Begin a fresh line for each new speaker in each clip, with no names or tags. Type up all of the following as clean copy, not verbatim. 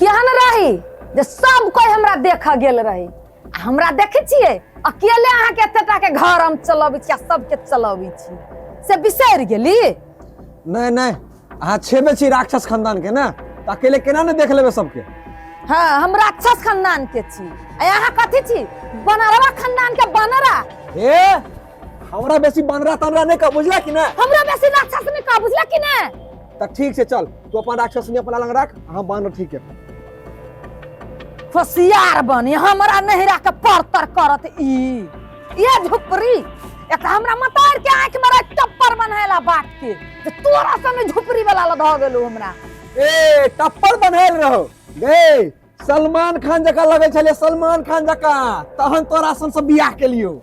केहन रही जे सब कोई हमरा देख गेल रही। हमरा देखे छिए अकेले अहाँ के एतेटा के घर हम चलाबै छी, सब के चलाबै छी से बिसर गेली।
नहीं नहीं अहाँ छेबे छी राक्षस खानदान के ना, तो अकेले केना ने देख लेबे सबके।
हाँ हम राक्षस खानदान के छी, यहाँ कथी छी बनरवा खानदान के बनरा।
ए हमरा बेसी बनरा तनरा नहीं का बुझला कि ना।
हमरा बेसी राक्षस नहीं का बुझला कि ना।
तो ठीक से चल, तू अपन राक्षस नहीं अपना लंग रख, हम बानर ठीक है।
होशियार बनी हमरा नहिरा के परतर करत ई ये झुपरी एक हमरा मतार के आंख में टप्पर बनाएला बात के जे तोरा संगे झुपरी वाला ल ध गेलो हमरा।
ए टप्पर बनाएल रहो गे सलमान खान जका लगे छले, सलमान खान जका, तहन तोरा सन से बियाह के लियो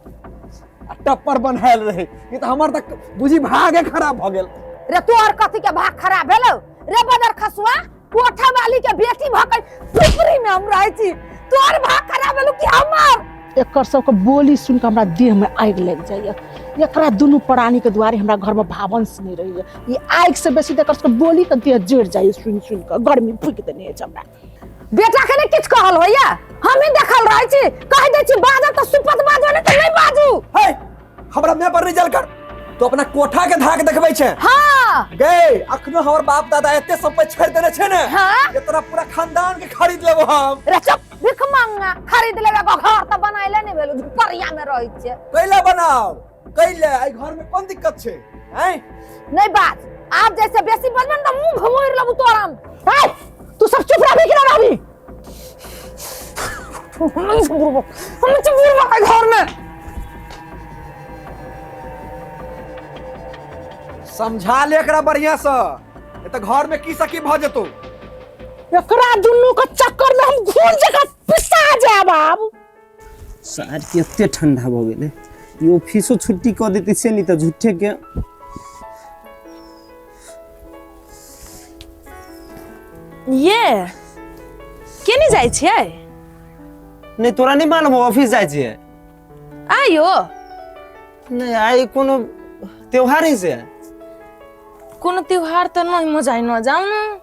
टप्पर बनाएल रहे। ई त हमर तक बुझी भागे खराब भ गेल
रे। तोर कथि के भाग खराब भेलो रे बदर खसुआ, कोठा वाली के बेटी भकै झुपरी में हम रहै छी, तोर भाग खराब भेलो कि हमर।
एकर सबके बोली सुन के हमरा देह में आग लग जाइए। एकरा दुनू प्राणी के द्वारे हमरा घर में भावंश नहीं रही है। ये आग से बेसी एकर सबके बोली त देह जड़ जाइए, सुन सुन के गर्मी फूक देने है हमरा।
बेटा के ने किछ कहल होइया, हम ही देखल रहै छी, कह दै छी बाजा त सुपत बाजो ने त नहीं बाजू।
हे हमरा मैं पर रिजल कर, तो अपना कोठा के धाक देखबै छै।
हां
गे अखनो हमर बाप दादा एते सब पे छोड़ देने छै ने।
हां
इतना पूरा खानदान के खरीद लेबो हम।
रे चुप भिख मांगा खरीद लेबे को घर त बनाइले नहीं भेलो, झुपरिया में रहै छै।
कैला बनाओ कैले, आई घर में कोन दिक्कत छै हैं।
नहीं बात आप जैसे बेसी बजबन त मुंह घुमोर लेबू तोरम। हे तू सब चुप रह कि ना रहबी। हम चुप रह घर में।
समझा ले एकरा बढ़िया से, ए त घर में की सकी भ जतो।
एकरा दुनू के चक्कर में हम घूर जगह पिसा जाब। आब
सार के एते ठंडा भ गेले, ई ऑफिसो छुट्टी क देती से नहीं त झूठे के।
ये केनी जाय छियै?
नहीं तोरा नहीं मालूम ऑफिस जाय छियै?
आयो
नहीं आई कोनो त्योहार ही से।
कोनो त्योहार त नहीं म जाय न जाऊ न।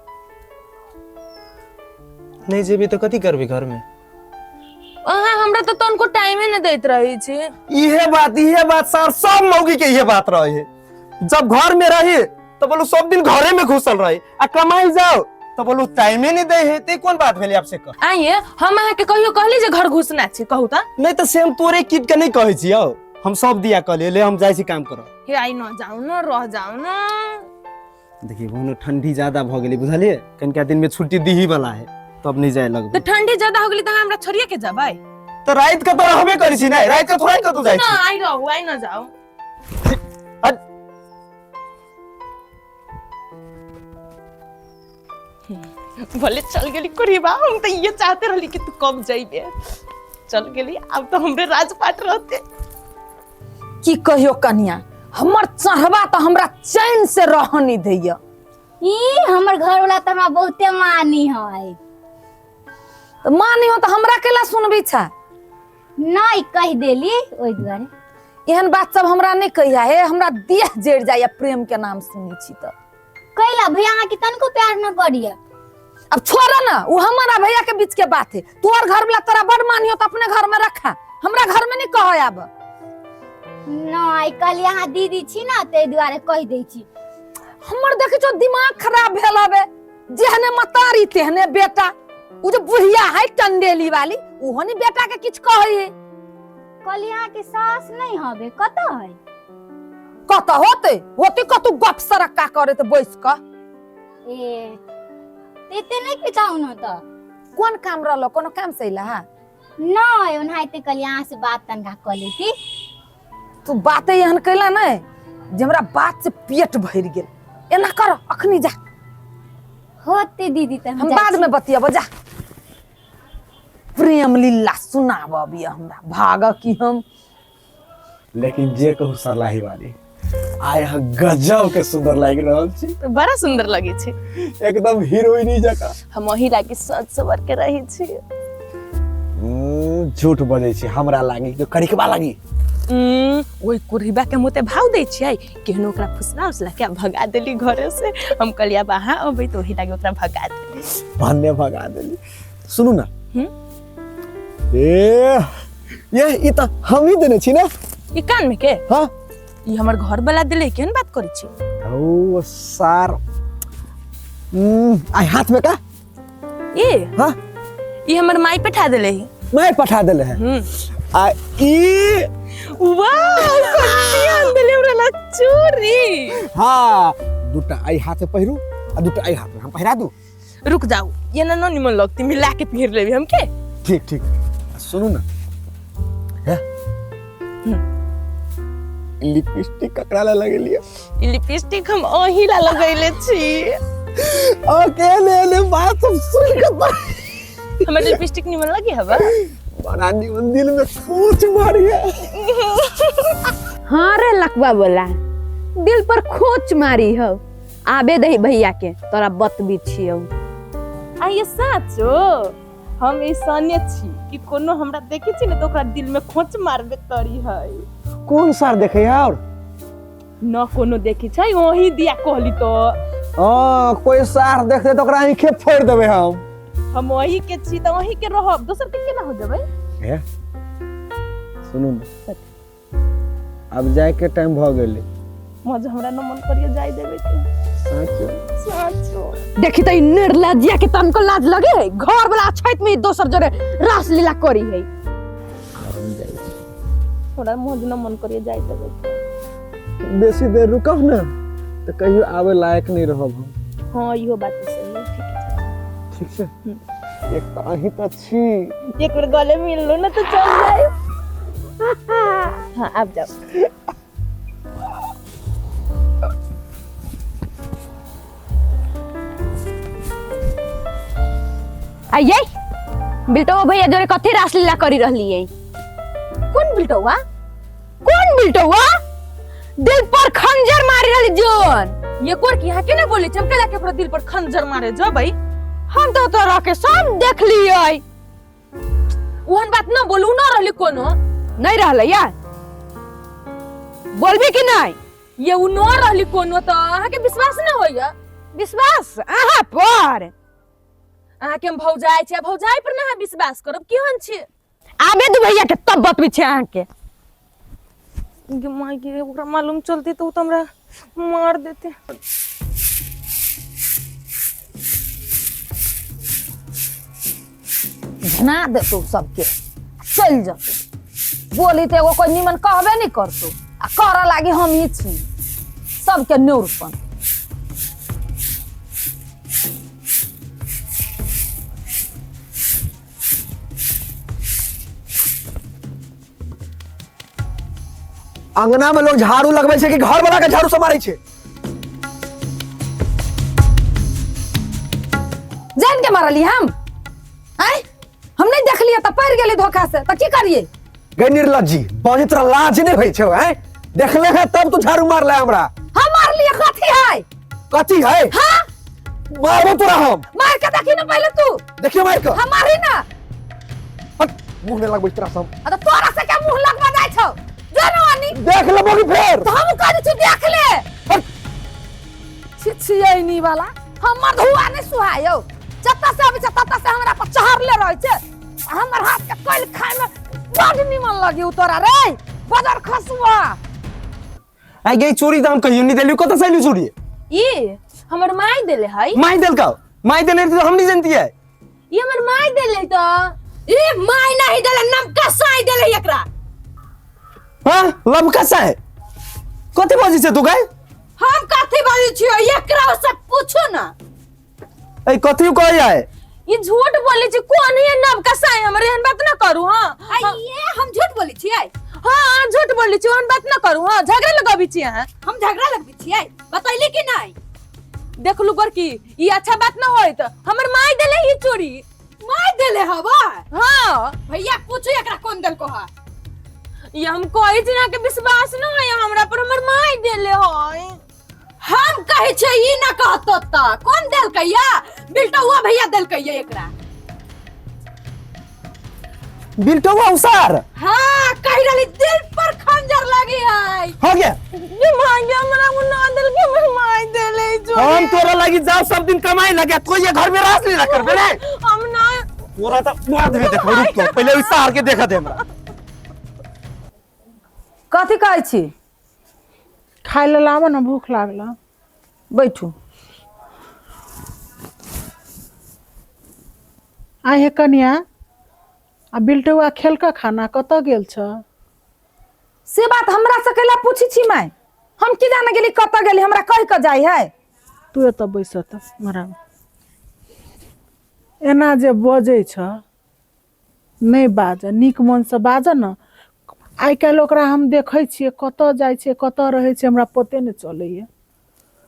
नहीं जेबी तो कथी करबी घर में?
अहाँ हमरा त तनको टाइमे न दैत रही छी।
इहे बात सर सब मौगी के इहे बात रहे है। जब घर में रही तो बोलो सब दिन घरे में घुसल रही, आ कमाई जाओ तो बोलो टाइमे नहीं दे है। ते कौन बात भेली आपसे कह?
आइए हम अहाँ के कहियो कहली जे घर घुसना छी कहू त।
नहीं तो सेम तोरे किट के नहीं कहै छियो, हम सब दिया कहलिए ले हम जाय छी काम करो।
हे आई न जाऊ न रह जाऊ न।
देखिए वो ठंडी ज्यादा भ गेली बुझलिए, कनिका दिन में छुट्टी दी ही वाला है, तो अब नहीं जाए लगबे।
त ठंडी ज्यादा हो गेली त हमरा छोड़िए के जाबै।
तो रात का तो रहबे करी छी ना, रात का थोड़ा का तू जाय छी।
न आई रहू आई न जाऊ। भले चल गेली कोरीबा, हम तो ये चाहते रहली कि तू कब जाइबे। चल गेली अब तो हमरे राजपाट रहते।
की कहियो कन्या हमर चढ़वा त हमरा चैन से रह नहीं दैया।
ई हमर घर वाला त हमरा बहुते मानी है।
तो मानी हो तो हमरा केला सुनबी छा?
नहीं कह देली ओइ दुआरे।
एहन बात सब हमरा नहीं कहिया है, हमरा देह जड़ जाया प्रेम के नाम सुनी छी त।
कैला भैया अहाँ के तनको प्यार न करिया।
अब छोड़ा ना, वो हमारा भैया के बीच के बात है। तोर घर वाला तोरा बड़ मानियो तो अपने घर में रखा, हमरा घर में नहीं कहो। अब
नहीं कल यहाँ दीदी छी ना ते दुआरे कह दै छी।
हमर देखे जो दिमाग खराब भेल हबे, जेहने मतारी तेहने बेटा। उ जो बुढ़िया है टंडेली वाली उहो नहीं बेटा के किछ कहे है।
कल यहाँ के सास नहीं हबे कत है?
कत होते कतु गप सरक्का करे त बैस क।
ए तेते नहीं पिताऊ न त।
कौन काम रहलो, कोनो काम सैला है?
नहीं ओनाइते कल यहाँ से बात तनका क लेती।
तू बातें एहन कैला नहीं जे हमरा बात से पेट भर गेल। एना कर अखनी जा,
होते दीदी त
हम बाद में बतियाबो जा। प्रेम लीला सुनाब अभी हमरा भाग की हम।
लेकिन जे कहू सरलाही वाली आय गजब के सुंदर लाग रहल छी।
बड़ा सुंदर लगे छी,
एकदम हीरोइनी जका।
हम वही लागी सच सवर के रही छी।
झूठ बजे छी, हमरा लागी तो कड़िकबा लागी।
ओई कुरहिबा के मोते भाव दै छियै केहनो ओकरा फुसला उसला के भगा देली घरे से। हम कहलिया वहां अबै तो ओही लागे ओकरा भगा देली।
भन्ने भगा देली। सुनू ना ये ई त हम ही देने छी ना।
ई कान में के
हां
ई हमर घर वाला देले केहन बात करै छी।
ओ सार आई हाथ में का
ई
हां
ई हमर माई पठा देले है।
मैं पठा देले है आ ई
वाह कन्या देले हमरा चोरी।
हां दुटा आई हाथ में पहिरू आ दुटा आई हाथ में हम पहिरा दू।
रुक जाओ ये ना निमन लगती मिला के पहिर लेबी हम के।
ठीक ठीक सुनू ना है लिपस्टिक ककरा ला लगेलिए।
ई लिपस्टिक हम ओही ला लगैले छी।
अकेले ले बात सब सुन के
हमर लिपस्टिक निमन लगी हवा
बड़ा निमन दिल में सोच मारी है।
हाँ रे लकवा बोला दिल पर खोच मारी हो आबे दही भैया के तोरा बतबी छियौ।
आ ये साचो हम ऐसने छी कि कोनो हमरा देखे छी न तो ओकरा दिल में खोच मारबे करी है।
कौन सार देखे और
न कोनो देखी छै ओही दिया कहली तो
कोई सार देखते तो ओकरा आंखें फोड़ देबे
हम वही के छी त वही के रहब दोसर के केना हो जबै।
है सुनू ना अब जाए के टाइम भ गेले
मज हमरा न मन करिए जाय देबे के। साचो
देखी त निर्लज्जिया के तनको लाज लगे है घर वाला छत में दोसर जरे रास लीला करी है।
थोड़ा मज न मन करिए जाय देबे के।
बेसी देर रुकब ना तो कहियो आवे लायक नहीं रहब हम।
हां इहो बात सही है। ठीक है
ठीक है एक तो अही तो छी
एक बार गले मिल लो ना तो चल जाए। हाँ अब जाओ।
आइए बिल्टो भैया जरे कथी रासलीला करी रहली है। कौन बिल्टोवा कौन बिल्टोवा दिल पर खंजर मारी रहली जोन।
ये कोर की हके ना बोले चमकला के पूरा दिल पर खंजर मारे जो भाई।
हम तो तोरा के सब देख लियै।
ओहन बात ना बोलू ना रहली कोनो
नहीं रहले यार बोलबी कि नहीं।
ये उ न रहली कोनो तो अहाँ के विश्वास ना होइया।
विश्वास अहाँ पर
अहाँ के हम भौजाई छै भौजाई पर ना अहाँ विश्वास करब केहन छै।
आबे दू भैया के तब बतबी छै अहाँ के।
माय के ओकरा मालूम चलते तो हमरा मार देते।
झना दे तू सबके चल जा बोली तो एगो कोई निमन कहबे नहीं करतो आ कर लागी हम ही छी सबके न्यूरपन।
अंगना में लोग झाड़ू लगबै छै कि घर वाला के झाड़ू से मारै छै।
जान के मारली हम आय हम नहीं देख लिया त पड़ गेली धोखा से त की करिए।
गे निर्लज्जी बजे तोरा लाज नहीं होई छौ हैं देखले है तब तू झाड़ू मारले हमरा।
हम मार लिया कथी है
कथी है
हां
मारबो तोरा हम
मार के देखी ना पहले तू
देखियो मार के
हम मारी ना
हट मुंह में लगबै तोरा सब।
अरे तोरा से क्या मुंह लगवा जाय छौ जनवानी
देख लेबो कि फेर
तो हम कह छु देख ले छिछियनी वाला हमर धुआ नहीं सुहायो जत्ता से अभी तत्ता से हमरा पर चढ़ले रहै छै। हमर हाथ के कोइल खाए में बड़ निमन लगी उतरा रे बाजार खसुआ।
आई गई चोरी दाम कहियो नहीं देली कत से चोरी
ई हमर माई देले है।
माई देल का माई देले तो हम नहीं जानती है।
ये हमर माई देले तो
ई माय नहीं देले नमका साई देले एकरा।
हां लब कैसा है कते बजे से तू गए
हम कथी बाजी छियो एकरा से पूछो ना।
ए कथी कह जाए
ये झूठ बोले छी कोन है नब कसाई हमरे एहन बात ना करू। हां
ये हम झूठ बोली छियै।
हां झूठ बोले छी ओहन बात ना करू। हां झगड़ा लगाबी छी अहाँ
हम झगड़ा लगबी छियै बतैली कि नहीं।
देख लू बड़की ये अच्छा बात ना होय त हमर माई देले ही चोरी
माय देले हवा।
हां
भैया पूछो एकरा कौन देल को है।
ये हम कोई जना के विश्वास ना है हमरा पर हमर माई देले होय।
हम कहे छै ई ना कहतो त कौन देल कहिया बिल्टुआ भैया देल कहिया एकरा।
बिल्टवा उसार
हाँ कही रही दिल पर खंजर लगी है।
हो गया।
ये मांगे हमरा को ना दिल के मैं मार देले जो
हम तोरा लगी जाओ सब दिन कमाई लगे कोई ये घर में रास नहीं रख कर बेरे
हम ना
तोरा तो बाद में देखो रुक तो पहले उसार के देखा दे हमरा।
कथी कहै छी?
खाए ले लावा ना, भूख लागला।
बैठू।
आइ हे कनिया, आ बिल्टुआ खेल का खाना कत गेल छ?
से बात हमरा से कैला पूछी छी मैं? हम की जाने गेली कत गेली, हमरा कह के जाई है।
तू एत बैसत मरा एना जे बजै छ नहीं बाज, नीक मन से बाज न। आइ काल्हि ओकरा हम देखै छियै कत जाइ छै कत रहै छै हमरा पते नहीं चलैया।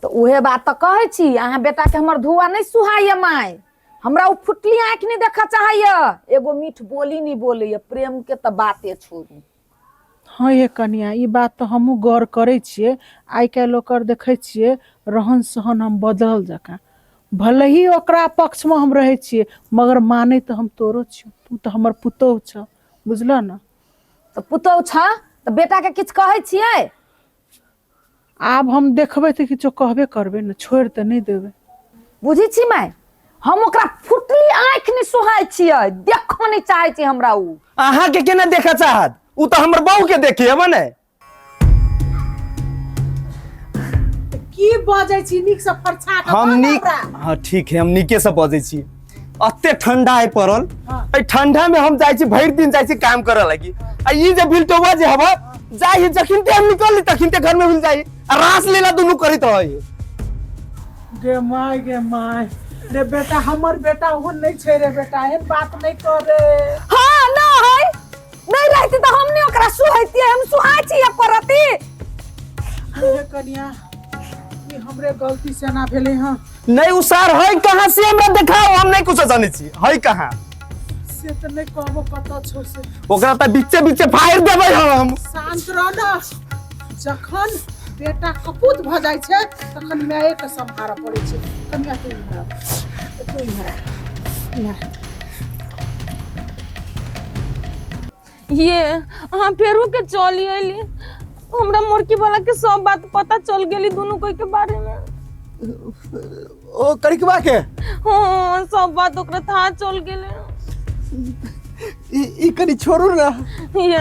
तो उहे बात तो कहै छी, अहाँ बेटा के हमर धुआ नहीं सुहाइए माय। हमरा उ फुटली आँख नहीं देखा चाहिए, एगो मीठ बोली नहीं बोले, प्रेम के तो बाते छोड़ू।
हाँ ये कनिया, ई बात तो हमहूँ गौर करै छियै। आइ काल्हि ओकर देखै छियै रहन सहन हम बदल जका। भले ही ओकरा पक्ष में हम रहै छियै, मगर मानै तो हम तोरो छियौ, तू तो हमर पुतोह छ, बुझल न?
तो पुतौह छ तो बेटा के किछ कहै छियै?
आब हम देखबै तो किछो कहबे करबै न, छोड़ तो नहीं देबै।
बुझी छी मैं, हम ओकरा फुटली आँख नहीं सुहाय छियै, देखो नहीं चाहे छी हमरा उ।
अहाँ के केना देखा चाहत? उ तो हमर बहू के देखी है मने।
की बजै छी नीक से फरछा के?
हम नीक, हाँ ठीक है, हम नीके से बजै छी। अत्ते ठंडा है पड़ल, ए ठंडा में हम जाय छी भर दिन जाय छी काम करे लगी। आ ई जे बिल्टवा जे हवा जाय जखिन ते हम निकल तखिन ते घर में मिल जाई, आ रास लीला दुनु करित है।
गे माय रे बेटा, हमर बेटा ओहन नहीं छै रे बेटा, एहन बात नहीं करे।
हाँ ना है, नहीं रहती तो हम नहीं ओकरा सुहाइती, हम सुहाय छी परती।
हे कनिया, ई हमरे गलती से ना भेले हां।
नहीं उसार है कहां से हमरा दिखाओ, हम नहीं कुछ जाने छी है कहां
से तो नहीं कहबो कत छो से।
ओकरा त बीचे बीचे फायर देबै हम।
शांत रह ना, जखन बेटा कपूत भ जाय छै तखन माय के संभार पड़ै छै। कनिया तू इधर
ये अहाँ फेरू के चली अइली, हमरा मुर्की वाला के सब बात पता चल गेली दोनों कोई के बारे में।
ओ करिकबा के
हाँ सब बात ओकरा था चल गेले।
ई कनी छोड़ू ना,
ये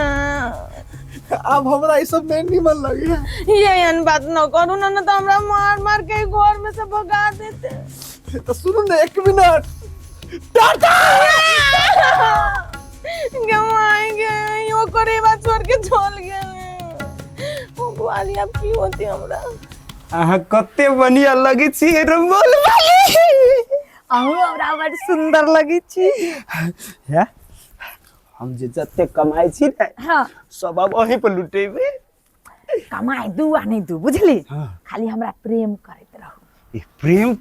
अब हमरा ई सब नहीं निमन लगे।
ये अन बात न करू ना, तो हमरा मार मार के घर में से भगा देते।
तो सुनो ना एक मिनट। टाटा
गवाएंगे यो करे बात छोड़ के चल गए। ओ वाली अब की होती हमरा?
अहाँ कते बढ़िया लगी छी रे बोल वाली।
आहू हमरा बड़ सुंदर लगी छी।
है हम जे जते कमाई छी ने,
हाँ
सब अब वहीं पर लुटेबे।
कमाई दू आ नहीं दू, बुझली?
हाँ।
खाली हमरा प्रेम करत रहू।
ए प्रेम,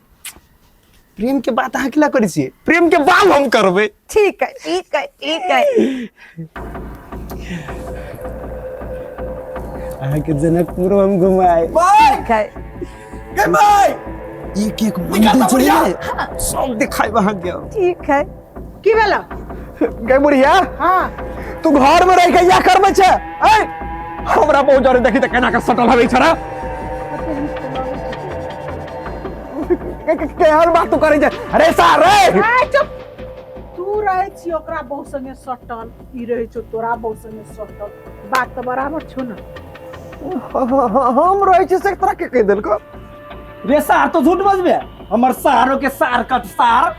प्रेम के बात अहाँ केला करै छी? प्रेम के बात हम करबे।
ठीक है ठीक है ठीक है।
अहाँ के जनकपुर हम घुमाए।
ठीक है
के भाई
एक एक मंदिर जोड़े सब दिखाई वहां के।
ठीक है।
की भेला?
गे बुढ़िया,
हां
तू घर में रह के या करबे छे? ए हमरा बहुत जोरे देखी त केना के सटल हवे छरा। के हर बात तू करे छे? अरे सार रे,
ए चुप। तू रहे छी ओकरा बहु संगे सटल, ई रहे छो तोरा बहु संगे सटल, बात तो बराबर छो ना।
हम रहे छे से तरह के कह देल को।
रे सार तो झूठ बजबे, हमर सारो के सार कट सार,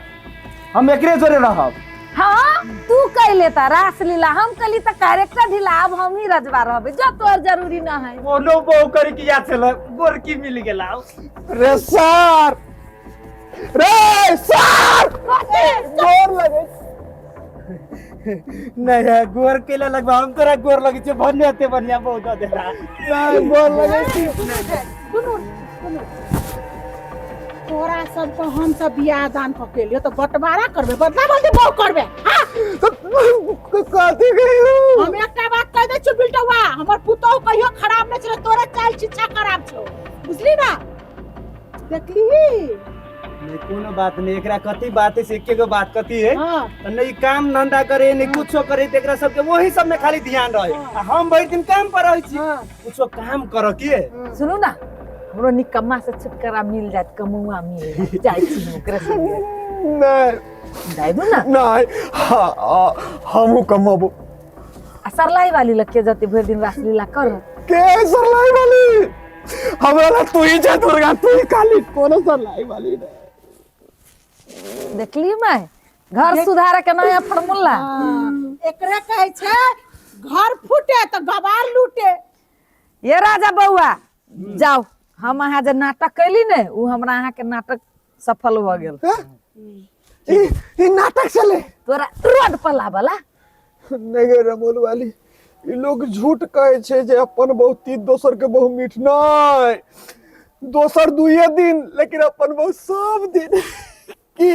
हम एकरे जोरे रहब।
हाँ तू कह लेता रास लीला, हम कली तो कैरेक्टर ढिला, अब हम ही रजवा रहबे, जो तोर जरूरी ना है।
कोनो बहु करी की याद चल गोरकी मिल गेला।
रे सार, रे सार जोर लगे।
नहीं है गोर केला लगबा, हम तोरा गोर लगे छे भन्ने ते बढ़िया बहुत दे देला।
नहीं बोल लगे।
सुनो तोरा सब को हम सब बियाह दान क के लिए तो बंटवारा करबे, बदला बदली बहु करबे। हां
कथी गयो?
हम एकटा बात कह दे छु बिल्टवा, हमर पुतौ कहियो खराब न छले, तोरा चाल शिक्षा खराब छौ, बुझली ना? देखली
नहीं कोनो बात नहीं, एकरा कथी बात है से एके गो बात कथी है
हाँ
तो नहीं काम धंधा करे नहीं कुछो करे तो एकरा सबके वही सब में खाली ध्यान रहे। आ हम भर दिन काम पर रही छी, कुछो काम करो के।
सुनू ना, हमरो निकम्मा से छुटकारा मिल जात, कमुआ मिल जाए छी ओकरे संगे।
नहीं
जाय दू ना।
नहीं हम कमाबो।
आ सरलाई वाली लके जते भर दिन रासलीला कर
के सरलाई वाली हमरा तू ही जा दुर्गा, तू ही काली, कोनो सरलाई वाली नहीं।
देखली मैं घर सुधारे के नया फार्मूला।
एकरा कहै छै घर फूटे तो गवार लूटे।
ये राजा बउआ जाओ, हम अहाँ जे नाटक कैली ने उ हमरा अहाँ के नाटक सफल भ गेल।
ई नाटक चले
तोरा रोड पर लावला
नहीं गे रमोल वाली, ई लोग झूठ कहे छे जे अपन बहु तीन दोसर के बहु मीठ नहीं, दोसर दुए दिन लेकिन अपन बहु सब दिन की